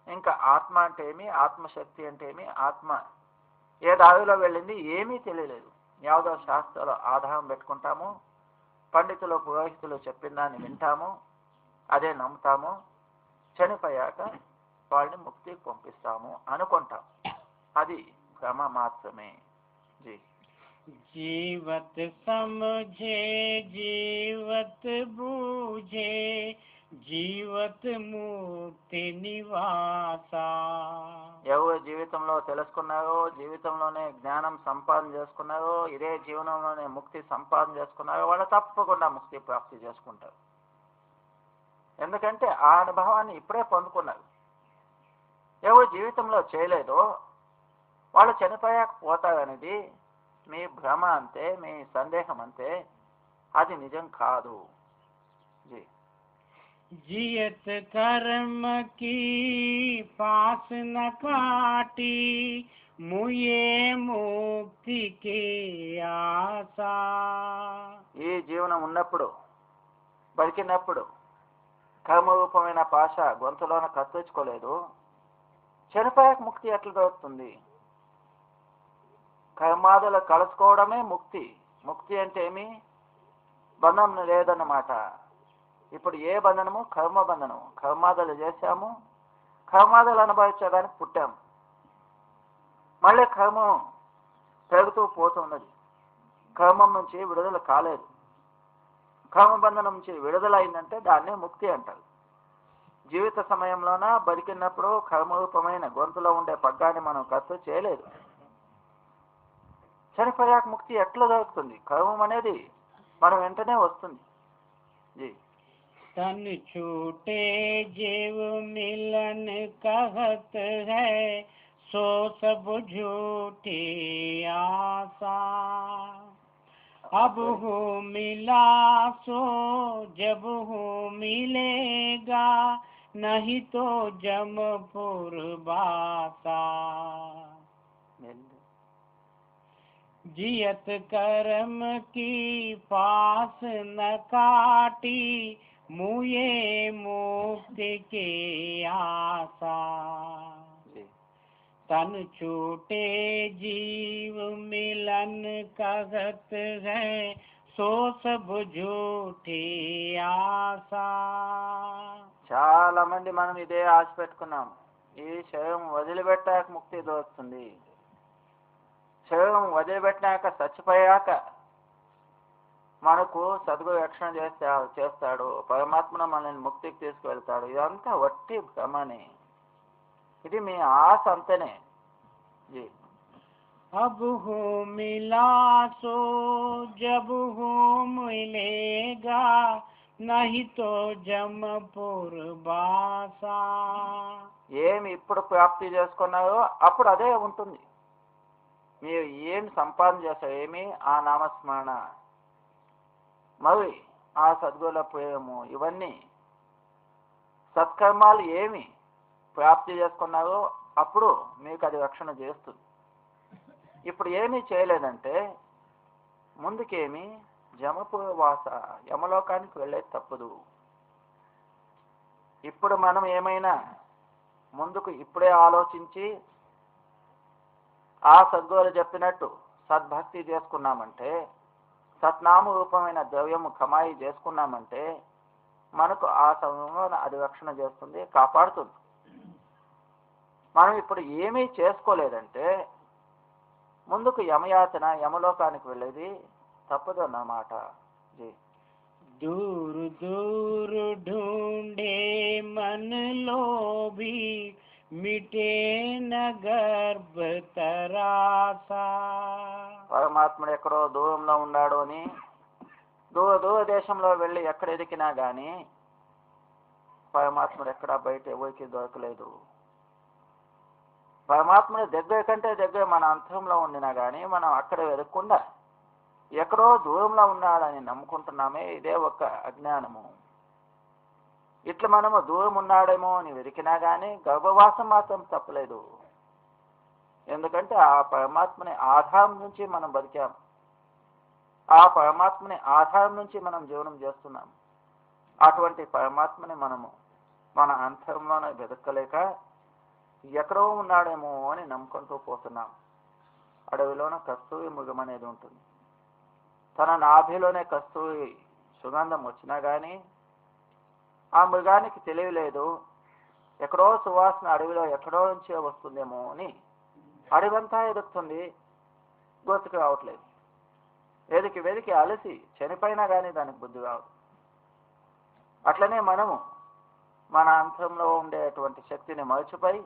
ఇంకా ఆత్మ అంటే ఏమి, ఆత్మశక్తి అంటే ఏమి, ఆత్మ ఏ దారిలో వెళ్ళింది ఏమీ తెలియలేదు. ಯಾವುದೋ శాస్త్రాలు ఆధారం పెట్టుకుంటాము, పండితులు పురోహితులు చెప్పిన దాన్ని వింటాము, అదే నమ్ముతాము. చనిపోయాక వాళ్ళని ముక్తికి పంపిస్తాము అనుకుంటాం. అది భ్రమ మాత్రమే. జీ जीवत समझे जीवत बूझे జీవత్ ముక్తి నివాస. ఎవరు జీవితంలో తెలుసుకున్నారో, జీవితంలోనే జ్ఞానం సంపాదన చేసుకున్నారో, ఇదే జీవనంలోనే ముక్తి సంపాదన చేసుకున్నారో వాళ్ళు తప్పకుండా ముక్తి ప్రాప్తి చేసుకుంటారు. ఎందుకంటే ఆ అనుభవాన్ని ఇప్పుడే పొందుకున్నారు. ఎవరు జీవితంలో చేయలేదో వాళ్ళు చనిపోయాక పోతారనేది మీ భ్రమ అంతే, మీ సందేహం అంతే, అది నిజం కాదు. జీ जियत कर्म की पास न काटी मुये मुक्ति के आशा. ఈ జీవనం ఉన్నప్పుడు, బతికినప్పుడు కర్మరూపమైన పాశ గొంతులోన కత్తించుకోలేదు, చనిపోయాక ముక్తి ఎట్లా దొరుకుతుంది? కర్మాదులు కలుసుకోవడమే ముక్తి. ముక్తి అంటే ఏమి? బంధం లేదన్నమాట. ఇప్పుడు ఏ బంధనము? కర్మ బంధనము. కర్మాదులు చేశాము, కర్మాదులు అనుభవించడానికి పుట్టాము. మళ్ళీ కర్మం పెరుగుతూ పోతున్నది. కర్మం నుంచి విడుదల కాలేదు. కర్మబంధనం నుంచి విడుదల అయిందంటే దాన్నే ముక్తి అంటారు. జీవిత సమయంలోన బతికినప్పుడు కర్మరూపమైన గొంతులో ఉండే పగ్గాన్ని మనం కత్తు చేయలేదు. చనిపోయాక ముక్తి ఎట్లా దొరుకుతుంది? కర్మం అనేది మనం వెంటనే వస్తుంది. జీ तन छूटे जीव मिलन कहत है सो सब झूठी आशा. अब हो मिला सो जब हो मिलेगा नहीं तो जमपुर बासा. जियत कर्म की पास न काटी मुये मुक्ति के आशा. तन छूटे जीव मिलन कहत है सो सब झूठी आशा. చాలా మంది మనం ఇదే ఆశ పెట్టుకున్నాం. ఈ శరీరం వదిలిపెట్టాక ముక్తి దొరుకుతుంది, శరీరం వదిలిపెట్టినాక చచ్చిపోయాక మనకు సద్గురు రక్షణ చేస్తాడు, పరమాత్మను మనల్ని ముక్తికి తీసుకువెళ్తాడు. ఇదంతా వట్టి భ్రమనే. ఇది మీ ఆశ అంతనే. జీ अब हो मिला सो जब हो मिलेगा नहीं तो जमपुर बासा. ఏమి ఇప్పుడు ప్రాప్తి చేసుకున్నారో అప్పుడు అదే ఉంటుంది. మీరు ఏమి సంపాదన చేస్తారు? ఏమి? ఆ నామస్మరణ, మరి ఆ సద్గురుల ప్రేమము, ఇవన్నీ సత్కర్మాలు ఏమి ప్రాప్తి చేసుకున్నారో అప్పుడు మీకు అది రక్షణ చేస్తుంది. ఇప్పుడు ఏమీ చేయలేదంటే ముందుకేమి? జమపుర వాస, యమలోకానికి వెళ్ళేది తప్పదు. ఇప్పుడు మనం ఏమైనా ముందుకు ఇప్పుడే ఆలోచించి ఆ సద్గురులు చెప్పినట్టు సద్భక్తి చేసుకున్నామంటే, సత్నామ రూపమైన ద్రవ్యము కమాయి చేసుకున్నామంటే మనకు ఆ సమయంలో అది రక్షణ చేస్తుంది, కాపాడుతుంది. మనం ఇప్పుడు ఏమీ చేసుకోలేదంటే ముందుకు యమయాతన, యమలోకానికి వెళ్ళేది తప్పదు అన్నమాట. జీ दूर दूर ढूंढे मन लोभी मिटे न गर्भ तरासा. పరమాత్ముడు ఎక్కడో దూరంలో ఉన్నాడు అని దూర దేశంలో వెళ్ళి ఎక్కడ ఎదికినా గాని పరమాత్ముడు ఎక్కడ బయట ఎవరికి దొరకలేదు. పరమాత్ముడు దగ్గర కంటే దగ్గర మన అంతరంలో ఉండినా గాని మనం అక్కడ వెదకకుండా ఎక్కడో దూరంలో ఉన్నాడని నమ్ముకుంటున్నామే, ఇదే ఒక అజ్ఞానము. ఇట్లా మనము దూరం ఉన్నాడేమో అని వెతికినా గాని గర్భవాసం మాత్రం తప్పలేదు. ఎందుకంటే ఆ పరమాత్మని ఆధారం నుంచి మనం బతికాం, ఆ పరమాత్మని ఆధారం నుంచి మనం జీవనం చేస్తున్నాం. అటువంటి పరమాత్మని మనము మన అంతరంలోనే వెతకలేక ఎక్కడో ఉన్నాడేమో అని నమ్ముకుంటూ పోతున్నాం. అడవిలోన కస్తూరి మృగం అనేది ఉంటుంది. తన నాభిలోనే కస్తూరి సుగంధం వచ్చినా కానీ ఆ మృగానికి తెలియలేదు ఎక్కడో సువాసన అడవిలో ఎక్కడో నుంచే వస్తుందేమో అని అడవంతా ఎదుగుతుంది, గుర్తుకు రావట్లేదు. వెదికి వెదికి అలసి చనిపోయినా కానీ దానికి బుద్ధి రావదు. అట్లనే మనము మన అంతంలో ఉండేటువంటి శక్తిని మర్చిపోయి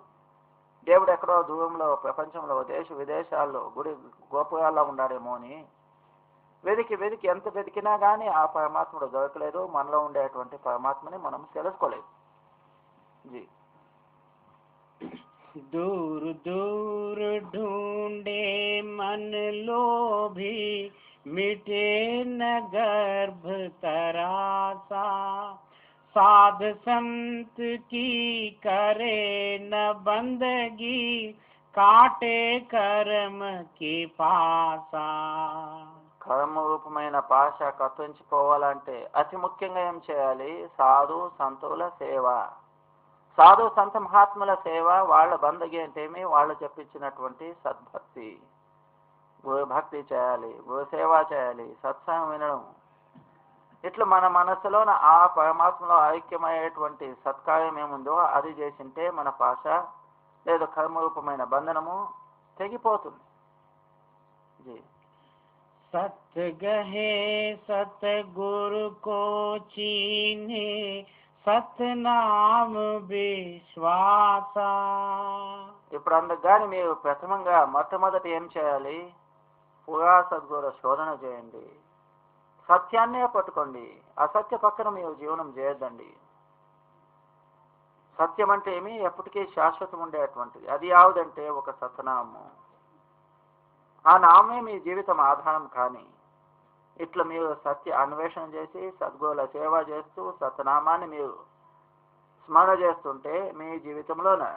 దేవుడు ఎక్కడో దూరంలో ప్రపంచంలో దేశ విదేశాల్లో గుడి గోపురాల్లో ఉన్నాడేమో అని వెదికి వెదికి ఎంత వెతికినా కానీ ఆ పరమాత్ముడు దొరకలేదు. మనలో ఉండేటువంటి పరమాత్మని మనం తెలుసుకోలేదు. జీ दूर दूर ढूंढे मन लोभी, मिटे न गर्भ तरासा। साध संत की करे न बंदगी, काटे कर्म की पासा। కర్మ రూపమైన పాశ కత్తించిపోవాలంటే అతి ముఖ్యంగా ఏం చేయాలి? సాధు సంతుల సేవ. సాధు సంత మహాత్ముల సేవ, వాళ్ళ బందగి అంటేమి? వాళ్ళు చెప్పించినటువంటి సద్భక్తి, గురుభక్తి చేయాలి, గురు సేవ చేయాలి, సత్సంగం వినడం. ఇట్లా మన మనసులో ఆ పరమాత్మలో ఐక్యమయ్యేటువంటి సత్కార్యం ఏముందో అది చేసింటే మన పాశ లేదా కర్మరూపమైన బంధనము తెగిపోతుంది. జీ सत गहे सत गुरु को चीन्हे, సత్నామ విశ్వాస. ఇప్పుడు అందుకు కానీ మీరు ప్రథమంగా మొట్టమొదటి ఏం చేయాలి? పురా సద్గురు శోధన చేయండి, సత్యాన్నే పట్టుకోండి. అసత్య పక్కన మీరు జీవనం చేయొద్దండి. సత్యం అంటే ఏమి? ఎప్పటికీ శాశ్వతం ఉండేటువంటిది. అది యావదంటే ఒక సత్నామము. ఆ నామే మీ జీవితం ఆధారం. కానీ ఇట్లా మీరు సత్య అన్వేషణ చేసి సద్గురుల సేవ చేస్తూ సత్నామాన్ని మీరు స్మరణ చేస్తుంటే మీ జీవితంలోనే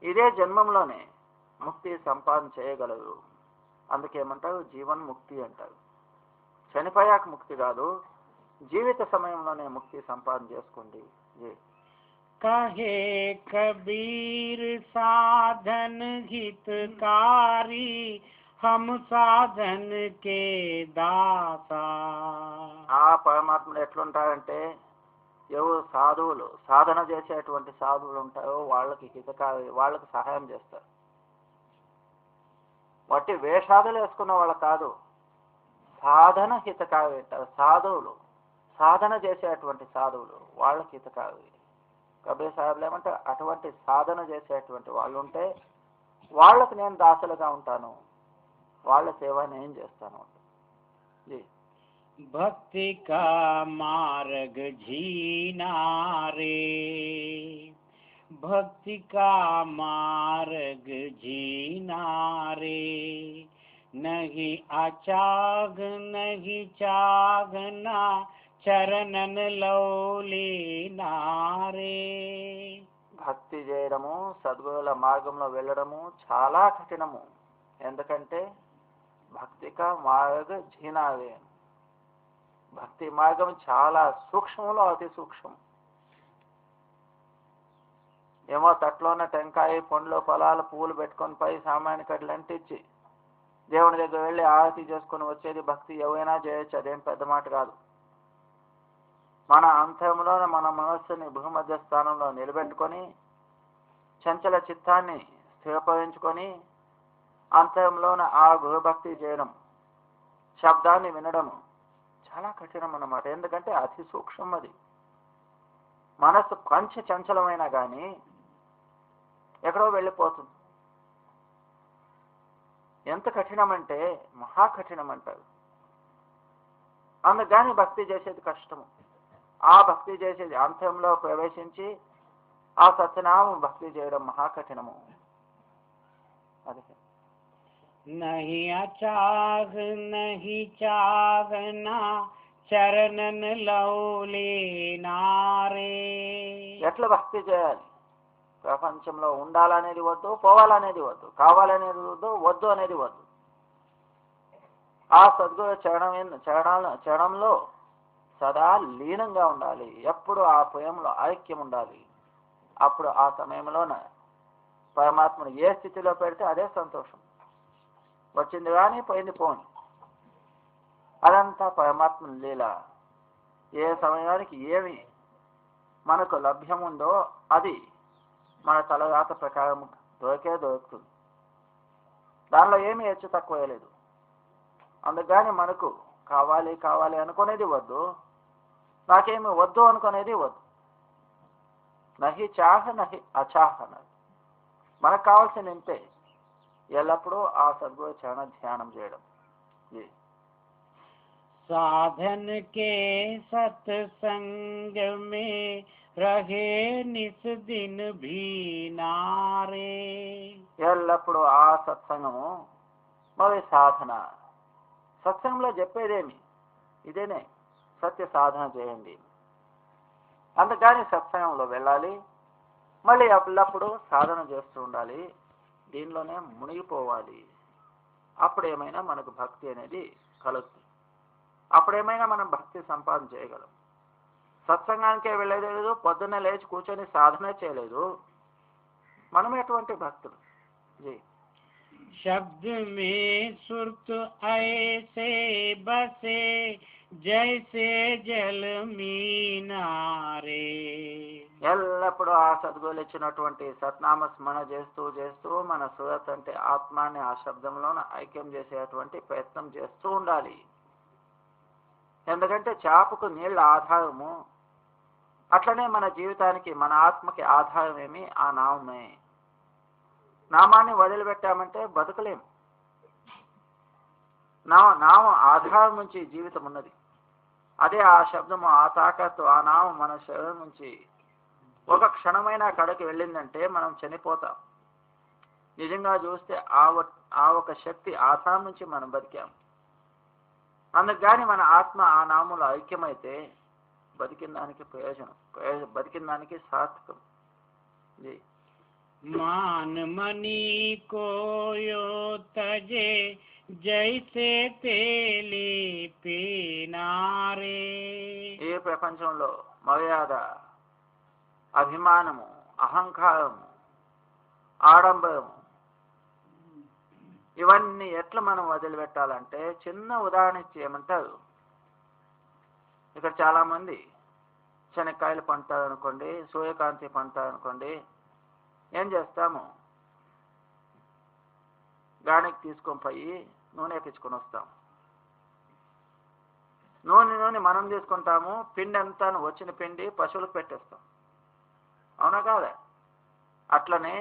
ఇదే జన్మంలోనే ముక్తి సంపాదన చేయగలరు. అందుకేమంటారు? జీవన్ ముక్తి అంటారు. చనిపోయాక ముక్తి కాదు, జీవిత సమయంలోనే ముక్తి సంపాదన చేసుకోండి. కహే కబీర్ సాధన హితకారి, हम साधन के दासा. ఆ పరమాత్ముడు ఎట్లుంటారంటే ఎవరు సాధువులు సాధన చేసేటువంటి సాధువులు ఉంటారో వాళ్ళకి హితకారి, వాళ్ళకి సహాయం చేస్తారు. వాటి వేషాదులు వేసుకున్న వాళ్ళు కాదు, సాధన హితకారి అంటారు. సాధువులు సాధన చేసేటువంటి సాధువులు వాళ్ళకి హితకారి. కబీర్ సాహెబ్లు ఏమంటే అటువంటి సాధన చేసేటువంటి వాళ్ళు ఉంటే వాళ్ళకి నేను దాసులుగా ఉంటాను, వాళ్ళ సేవ నేను చేస్తాను. భక్తి కా మార్గ జీనా రే, భక్తి కా మార్గ జీనా రే, నహి అచాగ్ నహి చాగనా, చరణన్ లౌలీనా రే. భక్తి చేయడము, సద్గురుల మార్గంలో వెళ్ళడము చాలా కఠినము. ఎందుకంటే భక్తిక మార్గ జీనావే, భక్తి మార్గం చాలా సూక్ష్మంలో అతి సూక్ష్మం. ఏమో తట్లోన టెంకాయ పండ్లు పొలాలు పూలు పెట్టుకొని పై సామాన్య కడ్డలు అంటించి దేవుని దగ్గర వెళ్ళి ఆరతి చేసుకొని వచ్చేది భక్తి. ఎవరైనా చేయొచ్చు, అదేం పెద్ద మాట కాదు. మన అంతరంలోనే మన మనస్సుని భూమధ్య స్థానంలో నిలబెట్టుకొని చంచల చిత్తాన్ని స్థిరపరించుకొని అంతరంలోన ఆ గురుభక్తి చేయడం, శబ్దాన్ని వినడం చాలా కఠినం అన్నమాట. ఎందుకంటే అతి సూక్ష్మం అది. మనస్సు కొంచెం చంచలమైనా కానీ ఎక్కడో వెళ్ళిపోతుంది. ఎంత కఠినమంటే మహా కఠినం అంటారు. అందుకని భక్తి చేసేది కష్టము. ఆ భక్తి చేసేది అంతరంలో ప్రవేశించి ఆ సత్యనామం భక్తి చేయడం మహా కఠినము. అది नहीं अचाग नहीं चागना, చరణన్ లౌలీనా రే. ఎట్లా భక్తి చేయాలి? ప్రపంచంలో ఉండాలనేది వద్దు, పోవాలనేది వద్దు, కావాలనేది వద్దు, వద్దు అనేది వద్దు. ఆ సద్గురు చరణంలో సదా లీనంగా ఉండాలి. ఎప్పుడు ఆ ప్రేమలో ఐక్యం ఉండాలి. అప్పుడు ఆ సమయంలోన పరమాత్మను ఏ స్థితిలో పెడితే అదే సంతోషం. వచ్చింది కానీ పోయింది పోని, అదంతా పరమాత్మని లీల. ఏ సమయానికి ఏమి మనకు లభ్యం ఉందో అది మన తలరాత ప్రకారం దొరుకుతుంది. దానిలో ఏమీ హెచ్చు తక్కువ లేదు. అందుకని మనకు కావాలి కావాలి అనుకునేది వద్దు, నాకేమి వద్దు అనుకునేది వద్దు. నహి చాహ నహి అచాహ అన్నది. మనకు కావాల్సింది ఇంతే. ఎల్లప్పుడూ ఆ సద్గురు చరణ ధ్యానం చేయడం. साधन के सत्संग में रहे निस दिन भी नारे. ఎల్లప్పుడూ ఆ సత్సంగము మరి సాధన. సత్సంగంలో చెప్పేదేమి ఇదేనే, సత్య సాధన చేయండి. అందుకని సత్సంగంలో వెళ్ళాలి, మళ్ళీ ఎల్లప్పుడూ సాధన చేస్తూ ఉండాలి, దీనిలోనే మునిగిపోవాలి. అప్పుడేమైనా మనకు భక్తి అనేది కలుగుతుంది. అప్పుడేమైనా మనం భక్తి సంపాదన చేయగలం. సత్సంగానికే వెళ్ళలేదు, పొద్దున్నే లేచి కూర్చొని సాధన చేయలేదు, మనం ఎటువంటి భక్తులు? शब्द में सुरत ऐसे बसे जैसे जल मीनारे. ఎల్లప్పుడూ ఆ సద్గురులు ఇచ్చినటువంటి సత్నామ స్మరణ చేస్తూ చేస్తూ మన సురత్ అంటే ఆత్మాన్ని ఆ శబ్దంలోనే ఐక్యం చేసేటువంటి ప్రయత్నం చేస్తూ ఉండాలి. ఎందుకంటే చేపకు నీళ్ళ ఆధారము, అట్లనే మన జీవితానికి మన ఆత్మకి ఆధారం ఏమి? ఆ నామమే. నామాన్ని వదిలిపెట్టామంటే బతకలేము. నామం ఆధారం నుంచి జీవితం ఉన్నది. అదే ఆ శబ్దము, ఆ తాకత్తు, ఆ నామం మన శరీరం నుంచి ఒక క్షణమైన కడకి వెళ్ళిందంటే మనం చనిపోతాం. నిజంగా చూస్తే ఆ ఒక శక్తి ఆధారం నుంచి మనం బతికాం. అందుకు కానీ మన ఆత్మ ఆ నామంలో ఐక్యమైతే బతికిన దానికి ప్రయోజనం, బతికిన దానికి సార్థకం. मान मनी को यो तजे जैसे तेली पीनारे. ఈ ప్రపంచంలో మర్యాద, అభిమానము, అహంకారము, ఆడంబరము ఇవన్నీ ఎట్లా మనం వదిలిపెట్టాలంటే చిన్న ఉదాహరణ ఇచ్చి ఏమంటారు, ఇక్కడ చాలా మంది శనక్కాయలు పండుతారనుకోండి, సూర్యకాంతి పండుతారనుకోండి, ఏం చేస్తాము? గానికి తీసుకొని పోయి నూనె ఎక్కించుకొని వస్తాం. నూనె మనం తీసుకుంటాము, పిండి అంతా వచ్చిన పిండి పశువులకు పెట్టేస్తాం. అవునా కాదా? అట్లనే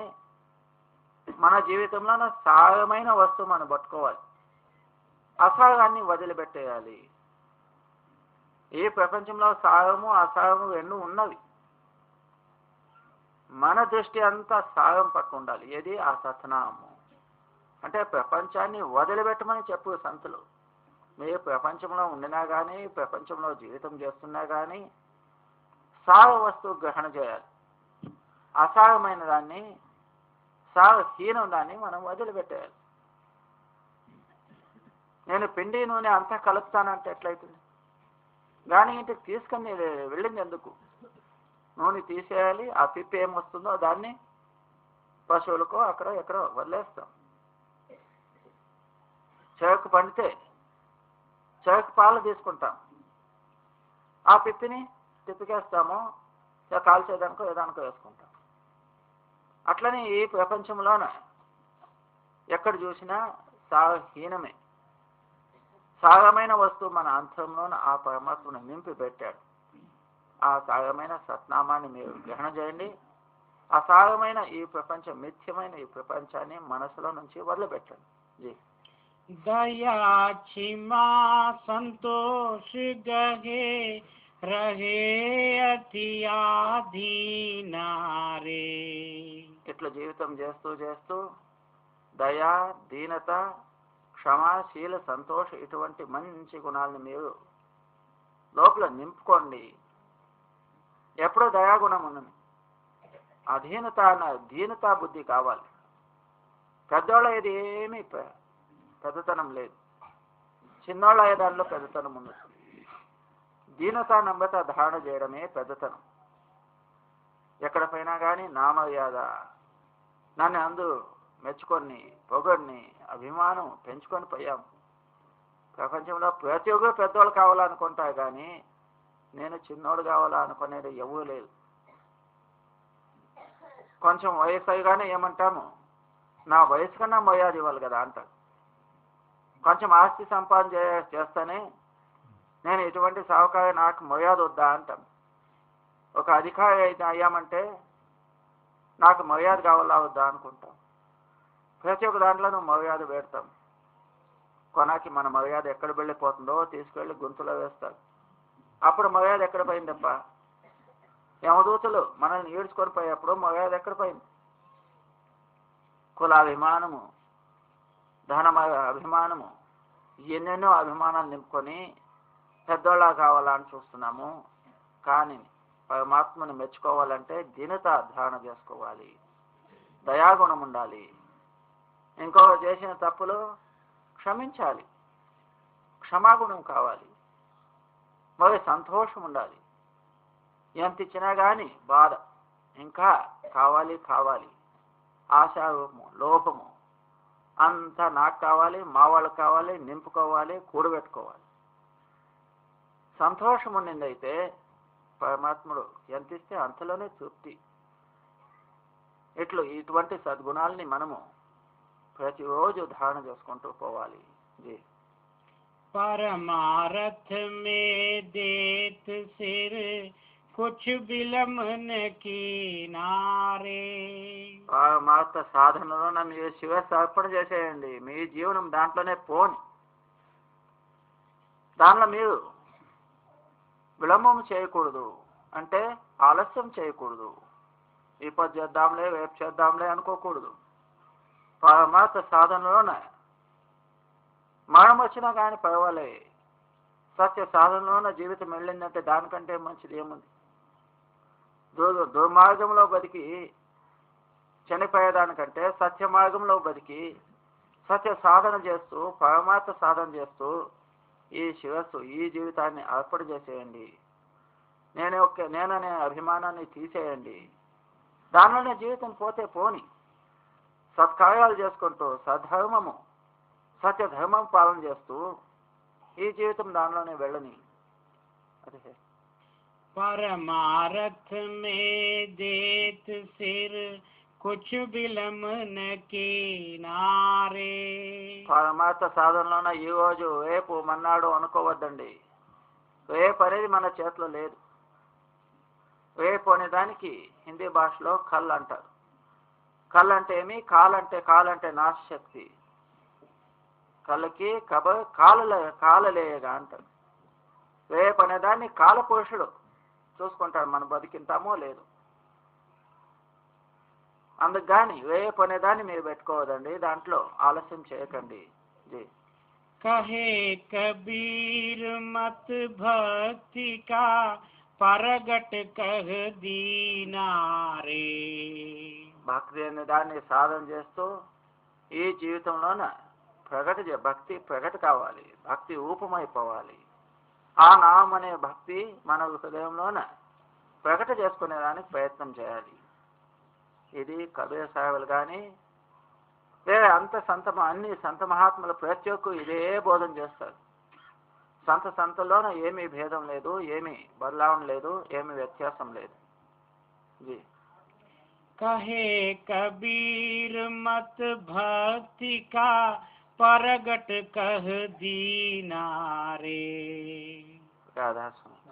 మన జీవితంలో సారమైన వస్తువు మనం పట్టుకోవాలి, అసారాన్ని వదిలిపెట్టేయాలి. ఈ ప్రపంచంలో సారము అసారము రెండు ఉన్నవి. మన దృష్టి అంతా సారం పట్టు ఉండాలి. ఏది? ఆ సత్నామము. అంటే ప్రపంచాన్ని వదిలిపెట్టమని చెప్పు సంతులు. మీరు ప్రపంచంలో ఉండినా కానీ, ప్రపంచంలో జీవితం చేస్తున్నా కానీ సార వస్తువు గ్రహణ చేయాలి. అసారమైన దాన్ని, సారహీనం దాన్ని మనం వదిలిపెట్టేయాలి. నేను పిండి నూనె అంతా కలుపుతానంటే ఎట్లయితుంది? కానీ ఇంటికి తీసుకొని వెళ్ళింది ఎందుకు? నూనె తీసేయాలి, ఆ పిప్పి ఏమొస్తుందో దాన్ని పశువులకో అక్కడ ఎక్కడో వదిలేస్తాం. చెరకు పండితే చెరకు పాలు తీసుకుంటాం, ఆ పిప్పిని తిప్పికేస్తాము, కాల్చేదానికో ఏదానికో వేసుకుంటాం. అట్లనే ఈ ప్రపంచంలోన ఎక్కడ చూసినా సారహీనమే. సారమైన వస్తువు మన అంతరంలోన ఆ పరమాత్మను నింపి పెట్టాడు. ఆ సారమైన సత్నామాన్ని మీరు గ్రహణ చేయండి. అసారమైన ఈ ప్రపంచం, మిథ్యమైన ఈ ప్రపంచాన్ని మనసులో నుంచి వదిలిపెట్టండి. दया क्षमा संतोष गहे रहे अतियाधीनारे. ఇట్లా జీవితం చేస్తూ చేస్తూ దయా, దీనత, క్షమాశీల, సంతోష ఇటువంటి మంచి గుణాలను మీరు లోపల నింపుకోండి. ఎప్పుడో దయాగుణం ఉన్నది, దీనతా బుద్ధి కావాలి. పెద్దోళ్ళ ఇది ఏమీ పెద్దతనం లేదు, చిన్నోళ్ళ దానిలో పెద్దతనం ఉన్నది. దీనత నమ్రత ధారణ చేయడమే పెద్దతనం. ఎక్కడ పోయినా కానీ నామర్యాద, నన్ను అందరూ మెచ్చుకొని పొగడిని అభిమానం పెంచుకొని పోయాం. ప్రపంచంలో ప్రతి ఒక్కరు పెద్దోళ్ళు కావాలనుకుంటారు కానీ నేను చిన్నోడు కావాలా అనుకునేది ఎవరూ లేదు. కొంచెం వయసు అయ్యగానే ఏమంటాము, నా వయసు కన్నా మర్యాద ఇవ్వాలి కదా అంటారు. కొంచెం ఆస్తి సంపాదన చేస్తానే నేను ఎటువంటి సహకారి, నాకు మర్యాద వద్దా అంటాం. ఒక అధికారి అయితే అయ్యామంటే నాకు మర్యాద కావాలా వద్దా అనుకుంటాం. ప్రతి ఒక్క దాంట్లోనూ మర్యాద పెడతాం. కొనాకి మన మర్యాద ఎక్కడ వెళ్ళిపోతుందో తీసుకెళ్ళి గుంతలో వేస్తారు. అప్పుడు మర్యాద ఎక్కడ పోయిందప్ప? యమదూతలు మనల్ని ఈడ్చుకొని పోయేప్పుడు మర్యాద ఎక్కడ పోయింది? కులాభిమానము, ధన అభిమానము, ఎన్నెన్నో అభిమానాలు నింపుకొని పెద్దోళ్ళ కావాలని చూస్తున్నాము. కానీ పరమాత్మని మెచ్చుకోవాలంటే దీనత ధారణ చేసుకోవాలి, దయాగుణం ఉండాలి, ఇంకొక చేసిన తప్పులు క్షమించాలి, క్షమాగుణం కావాలి, మరి సంతోషం ఉండాలి. ఎంత ఇచ్చినా కానీ బాధ, ఇంకా కావాలి కావాలి, ఆశారూపము, లోపము, అంతా నాకు కావాలి, మా వాళ్ళకి కావాలి, నింపుకోవాలి, కూడబెట్టుకోవాలి. సంతోషం ఉండిందైతే పరమాత్ముడు ఎంత ఇస్తే అంతలోనే తృప్తి. ఇటువంటి సద్గుణాలని మనము ప్రతిరోజు ధారణ చేసుకుంటూ పోవాలి. परमारथ में देत सिर कुछ बिलमन कीनारे. పరమార్థ సాధనలో మీరు శివస్సు అర్పణ చేసేయండి. మీ జీవనం దాంట్లోనే పోని. దానిలో మీరు విళంబం చేయకూడదు, అంటే ఆలస్యం చేయకూడదు. ఈ పది చేద్దాంలే, రేపు చేద్దాంలే అనుకోకూడదు. పరమార్థ సాధనలోనే మరణం వచ్చినా కానీ పర్వాలే, సత్య సాధనలోనే జీవితం వెళ్ళిందంటే దానికంటే మంచిది ఏముంది? దుర్మార్గంలో బతికి చనిపోయేదానికంటే సత్య మార్గంలో బతికి సత్య సాధన చేస్తూ పరమార్థ సాధన చేస్తూ ఈ శిరస్సు, ఈ జీవితాన్ని అర్పణ చేసేయండి. నేననే అభిమానాన్ని తీసేయండి. దానిలోనే జీవితం పోతే పోని. సత్కార్యాలు చేసుకుంటూ సద్ధర్మము, సత్య ధర్మం పాలన చేస్తూ ఈ జీవితం దానిలోనే వెళ్ళని. అదే परमारथ में देत सिर कुछ बिलमन कीनारे. పరమార్థ సాధనలోనే ఈ రోజు రేపు మన్నాడు అనుకోవద్దండి. రేపు అనేది మన చేతిలో లేదు. రేపు అనే దానికి హిందీ భాషలో కల్ అంటారు. కల్ అంటే ఏమి? కాలంటే నాశశక్తి. కళ్ళకి కాలలేయగా అంటారు. రేపు అనేదాన్ని కాలపురుషుడు చూసుకుంటాడు, మనం బతికింతామో లేదు. అందుకు కానీ రేపు అనేదాన్ని మీరు పెట్టుకోవద్దండి, దాంట్లో ఆలస్యం చేయకండి. कहे कबीर मत भक्ति का परगट कह दीनारे. భక్తి అనే దాన్ని సాధన చేస్తూ ఈ జీవితంలోన భక్తి ప్రకట కావాలి, భక్తి రూపమైపోవాలి. ఆ నామం అనే భక్తి మన హృదయంలోన ప్రకట చేసుకునేదానికి ప్రయత్నం చేయాలి. ఇది కబీర్ సాహెబులు కానీ అన్ని సంత మహాత్ముల ప్రతి ఒక్కరు ఇదే బోధన చేస్తారు. సంతలోన ఏమీ భేదం లేదు, ఏమీ బదలావడం లేదు, ఏమీ వ్యత్యాసం లేదు. कहे कबीर मत भक्ति का परगट कह दीनारे. राधा स्वामी.